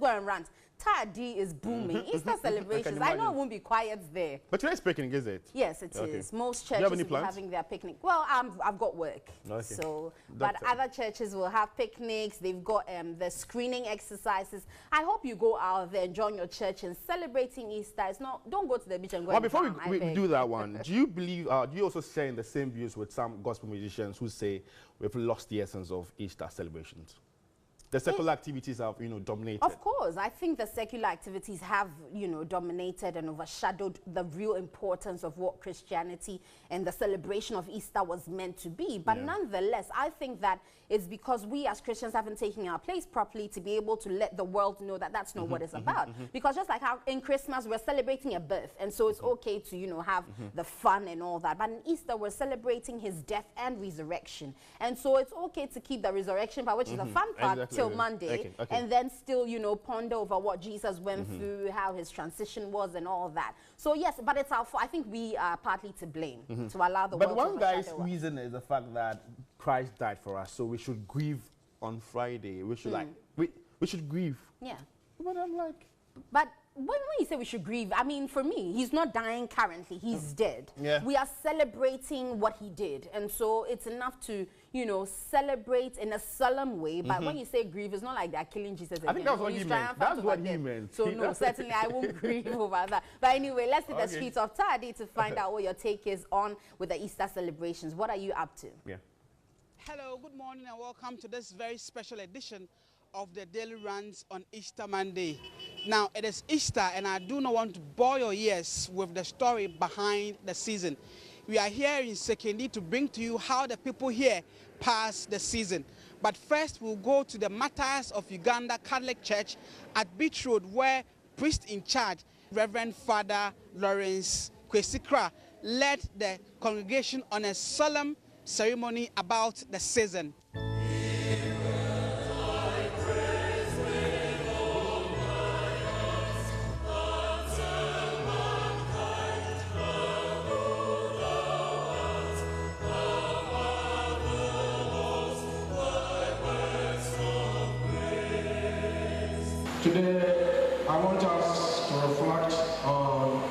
go and rant. Takoradi is booming. Easter celebrations. I know it won't be quiet there. But today's picnic, is it? Yes, it is. Most Do you have churches any will be plans? having their picnic. Well, I've got work. Okay. So, but other churches will have picnics. They've got the screening exercises. I hope you go out there and join your church in celebrating Easter. It's not. Don't go to the beach and go. Well, before we do that one, do you believe? Do you also share in the same views with some gospel musicians who say we've lost the essence of Easter celebrations? The secular activities have, dominated. Of course, I think the secular activities have, dominated and overshadowed the real importance of what Christianity and the celebration of Easter was meant to be. But nonetheless, I think that it's because we as Christians haven't taken our place properly to be able to let the world know that that's not what it's about. Because just like how in Christmas we're celebrating a birth, and so it's okay to, have the fun and all that. But in Easter we're celebrating his death and resurrection, and so it's okay to keep the resurrection part, which is the fun part, till Monday, and then still, ponder over what Jesus went through, how his transition was, and all that. So yes, but it's our fault. I think we are partly to blame to allow the world to overshadow us. But one guy's reason is the fact that Christ died for us, so we should grieve on Friday. We should we should grieve. Yeah. But I'm like. But when you say we should grieve, I mean, for me, he's not dying currently. He's dead. Yeah. We are celebrating what he did. And so it's enough to, celebrate in a solemn way. But when you say grieve, it's not like they're killing Jesus again. I think that's what he meant. That's what he meant. So no, certainly I won't grieve over that. But anyway, let's hit the streets of Takoradi to find out what your take is on with the Easter celebrations. What are you up to? Yeah. Hello, good morning and welcome to this very special edition of the Daily Runs on Easter Monday. Now, it is Easter and I do not want to bore your ears with the story behind the season. We are here in Sekendi to bring to you how the people here pass the season. But first, we'll go to the Martyrs of Uganda Catholic Church at Beach Road, where priest in charge, Reverend Father Lawrence Kwesikra, led the congregation on a solemn ceremony about the season. Today, I want us to reflect on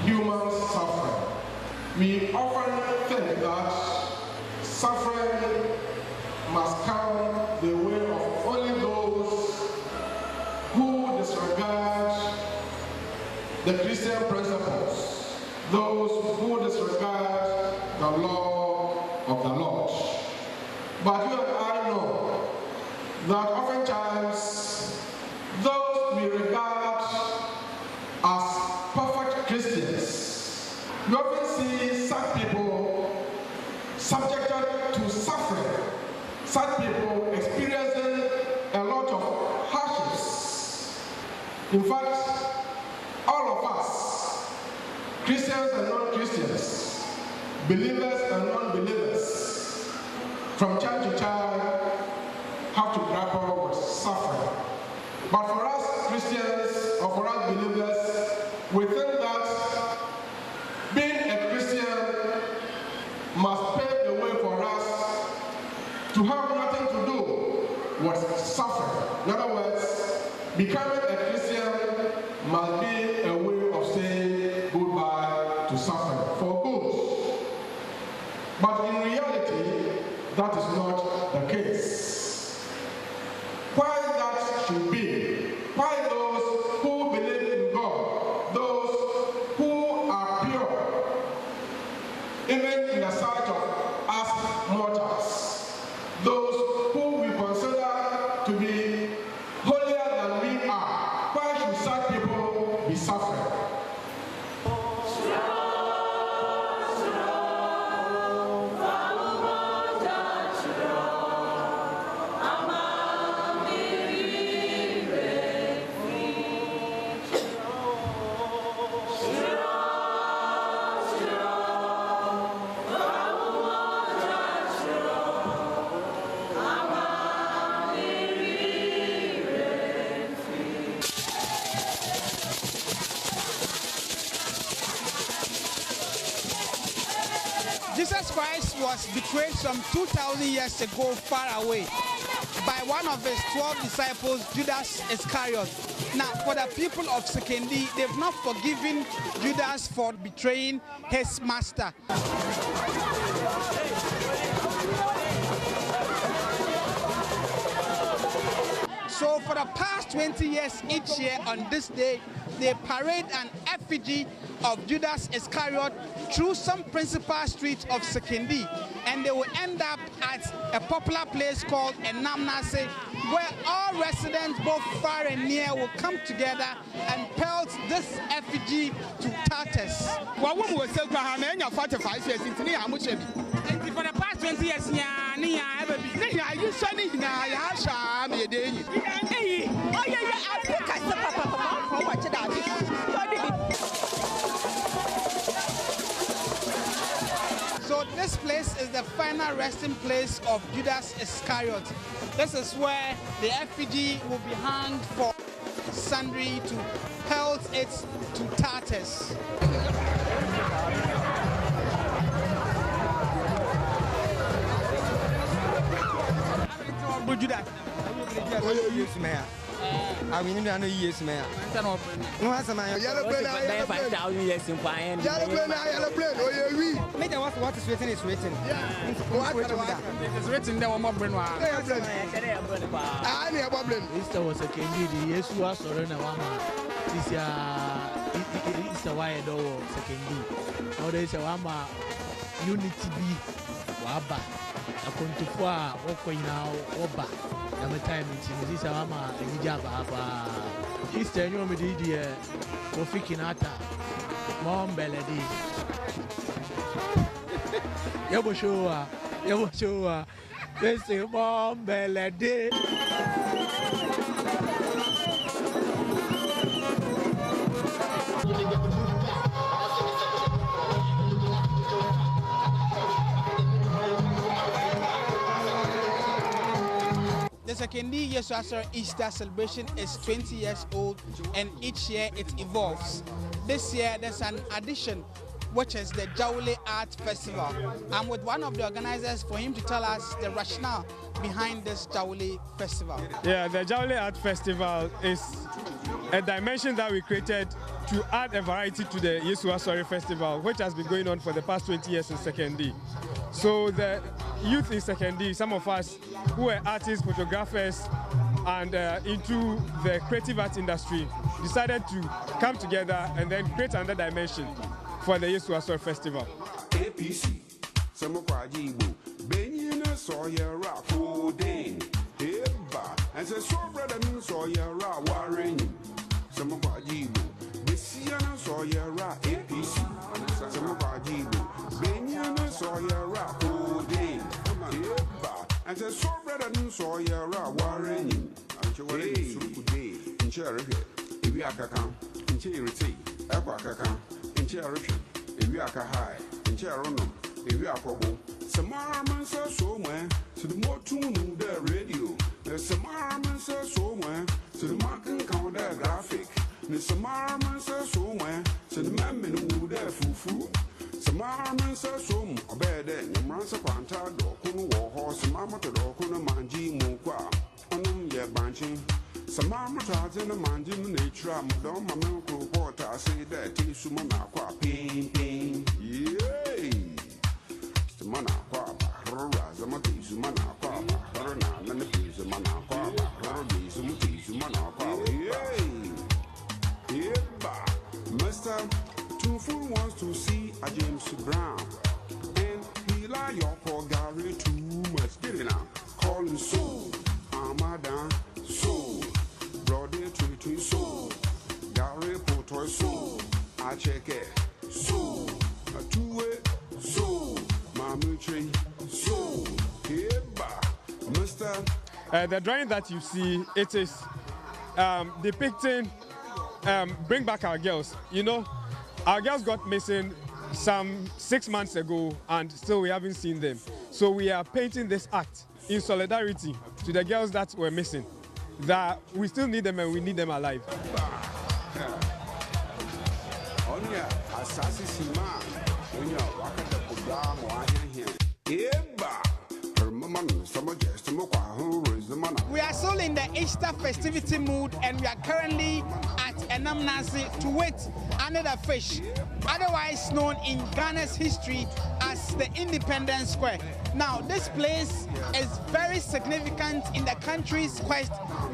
human suffering. We often think that suffering must come the way of only those who disregard the Christian principles, those who disregard the law of the Lord. But you and I know that oftentimes those we regard as perfect Christians, we often see such people subjected to suffering, such people experiencing a lot of hardships. In fact, all of us, Christians and non-Christians, believers and non-believers, from time to time, have to grapple with suffering. But for us Christians, or for us believers, we think that being a Christian must pave the way for us to have nothing to do with suffering. In other words, becoming a Christian must be a way of saying goodbye to suffering for good. But in reality, that is not the case. Why that should be? Why those who believe in God, those who are pure, even in the sight of us mortals, those who we consider to be holier than we are, why should such people be suffering? Jesus Christ was betrayed some 2,000 years ago far away. by one of his 12 disciples, Judas Iscariot. Now, for the people of Sekendi, they've not forgiven Judas for betraying his master. So for the past 20 years, each year on this day, they parade an effigy of Judas Iscariot through some principal streets of Sekendi, and they will end up at a popular place called Enamnase, where all residents, both far and near, will come together and pelt this effigy to tatters. For the past 20 years, So this place is the final resting place of Judas Iscariot. This is where the effigy will be hanged for sundry to pelt it to tatters. Judas. I mean, I know yes, man. No, that's a man. Yellow plane, what is written is written. it is written there one more brain. Easter was a candy, yes, who are sorry, and this Easter wire door, second. Now there is a Wama unity be Waba. A contifua, Oko now, Oba. I'm a time in this Wama, and Java. Easter, you me did Kofi Kinata, Mom Belady. You show, let's say, Mom Belady. The Sekendi Yesuasor Easter celebration is 20 years old, and each year it evolves. This year there's an addition, which is the Jawule Art Festival. I'm with one of the organizers for him to tell us the rationale behind this Jawule Festival. Yeah, the Jawule Art Festival is a dimension that we created to add a variety to the Yesuasori Festival, which has been going on for the past 20 years in Sekendi. So the youth in Sekendi, some of us who are artists, photographers, and into the creative art industry, decided to come together and then create another dimension for the Yesuasori Festival. APC, Samokwajibu, Benina Sawyer Foden, Eba, and the Sobrada Sawyer Warren, Samokwajibu, Bessiana Sawyer APC, Samokwajibu, Benina Sawyer Foden, Eba, and the Sobrada Sawyer Warren, and Chawari, in Cherry, Ibiaka, in Cherry, Aquaca. If you are high, in Cheronum, if you are probable, some armor says somewhere to the more tune the radio. There's some armor says somewhere to the marking counter graphic. There's some armor says somewhere to the man who there foo. Some armor says some or bed, and your man's a quanta dog, war horse, and mamma to dog, and a manji mukwa, on your bunching. Some mamma charge in a manjin nature, don't my milk report. I say that tis Sumana, pain, yay. Sumana, Zamati, Sumana, Rana, and the piece of Mana, Rodi, Sumuti, Sumana, yay. Mr. Tufu wants to see a James Brown, and he like your poor Gary too much. Get it now, call him soul, Amadan, soul. Brody to soul, Gary Potoy soul, I check it, soul, a two-way soul, Mammy tree soul, Mr. The drawing that you see, it is depicting Bring Back Our Girls. You know, our girls got missing some 6 months ago, and still we haven't seen them. So we are painting this act in solidarity to the girls that were missing. That we still need them and we need them alive. We are still in the Easter festivity mood, and we are currently at Enamnasi to wait under the fish, otherwise known in Ghana's history as the Independence Square. Now, this place is very significant in the country's quest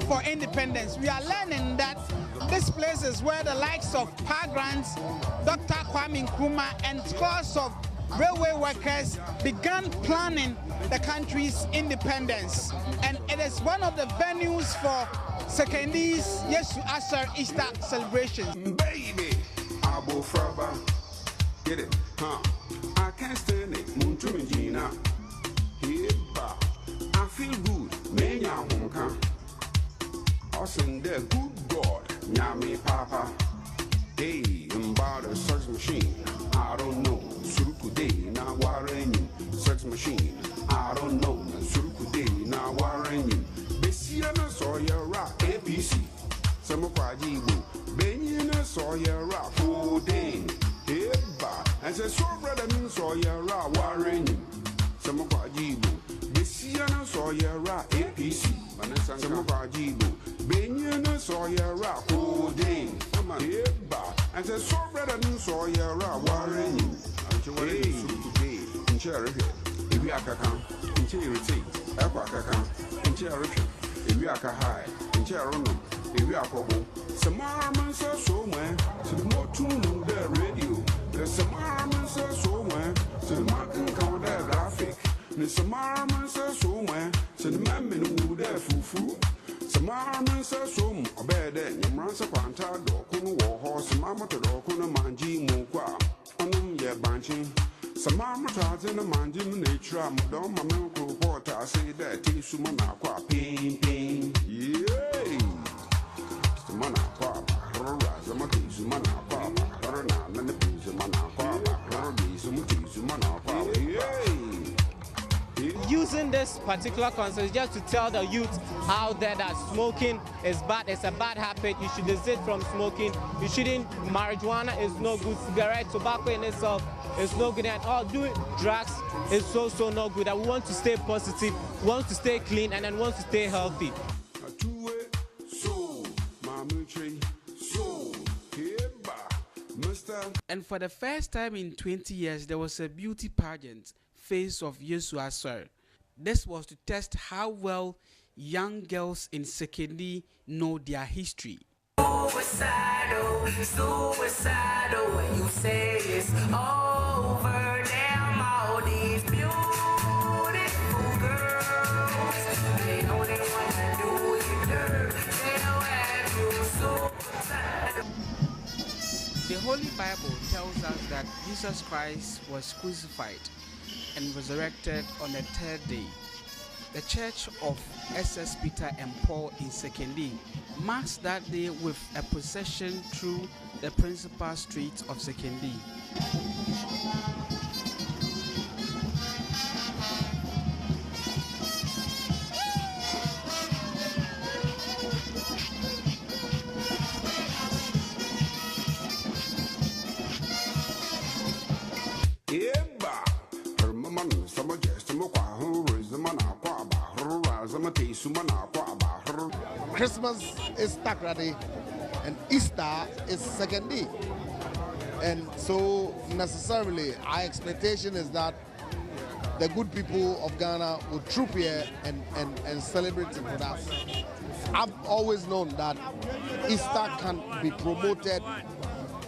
for independence. We are learning that this place is where the likes of Pa Grants, Dr. Kwame Nkrumah, and scores of railway workers began planning the country's independence. And it is one of the venues for Sekendi's Yesu Asar Easter celebrations. Baby, Abo Fraba, get it, huh? I can't stand it, Muntumijina. I feel good, Menya Honka. Awesome, the good God, Nyami Papa. Hey, about a sex machine, I don't know. Surukude, na warren sex machine, I don't know. Surukude, na warren you. Bessiana saw your rock, APC. Samokwajibu, Benina saw your rock, 4 days. Eba, and says, so brother, saw your rock, warren you. Samokwajibu, Bessiana saw your rock, APC. Samokwajibu, Benina saw your rock, 4 days. Eba, and says, so brother, saw your rock, warren you. Hey, in Cherry, if you are Kaka, in Cherry Tea, Aquacaka, in Cherry, if you are High, in Cherono, if you are Kobo, some armors are so man, to the more tune the radio. There's some armors are so man, to the mountain count their graphic. There's some armors are so man, to the man who there foo. Some armors are so bad, and your ransom quanta, Dokun war horse, Mamma to Dokuna Manji Mukwa. Banching. Some armors in the mandim nature, Madame Mamma Porter, I say that Tisumana qua pain. Yay! Sumana papa, Razamati Sumana papa, Rana, and the Pizumana papa, Rodi, Sumana papa. Yay! Using this particular concert just to tell the youth out there that smoking is bad, it's a bad habit, you should desist from smoking, you shouldn't, marijuana is no good, cigarette, tobacco in itself is no good at all, doing drugs is so no good, that we want to stay positive, we want to stay clean, and then want to stay healthy. And for the first time in 20 years, there was a beauty pageant, Face of Yesu Asar. This was to test how well young girls in Sekendi know their history. Suicidal, when you say it's over, damn all these beautiful girls, they know they want to do you dirt, they'll have you suicidal. The Holy Bible tells us that Jesus Christ was crucified and resurrected on the 3rd day. The Church of SS Peter and Paul in Sekendi marks that day with a procession through the principal streets of Sekendi. Christmas is Takoradi and Easter is Sekendi. And so necessarily our expectation is that the good people of Ghana will troop here and celebrate it with us. I've always known that Easter can be promoted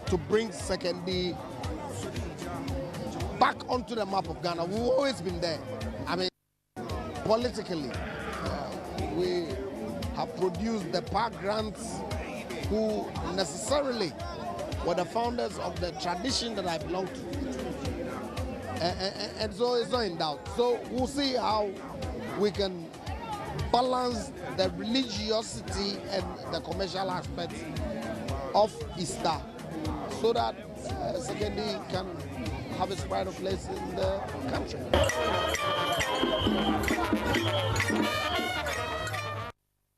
to bring Sekendi back onto the map of Ghana. We've always been there. I mean, politically, we have produced the Pa Grants, who necessarily were the founders of the tradition that I belong to. And so it's not in doubt. So we'll see how we can balance the religiosity and the commercial aspect of Easter so that Sekendi can have its pride of place in the country.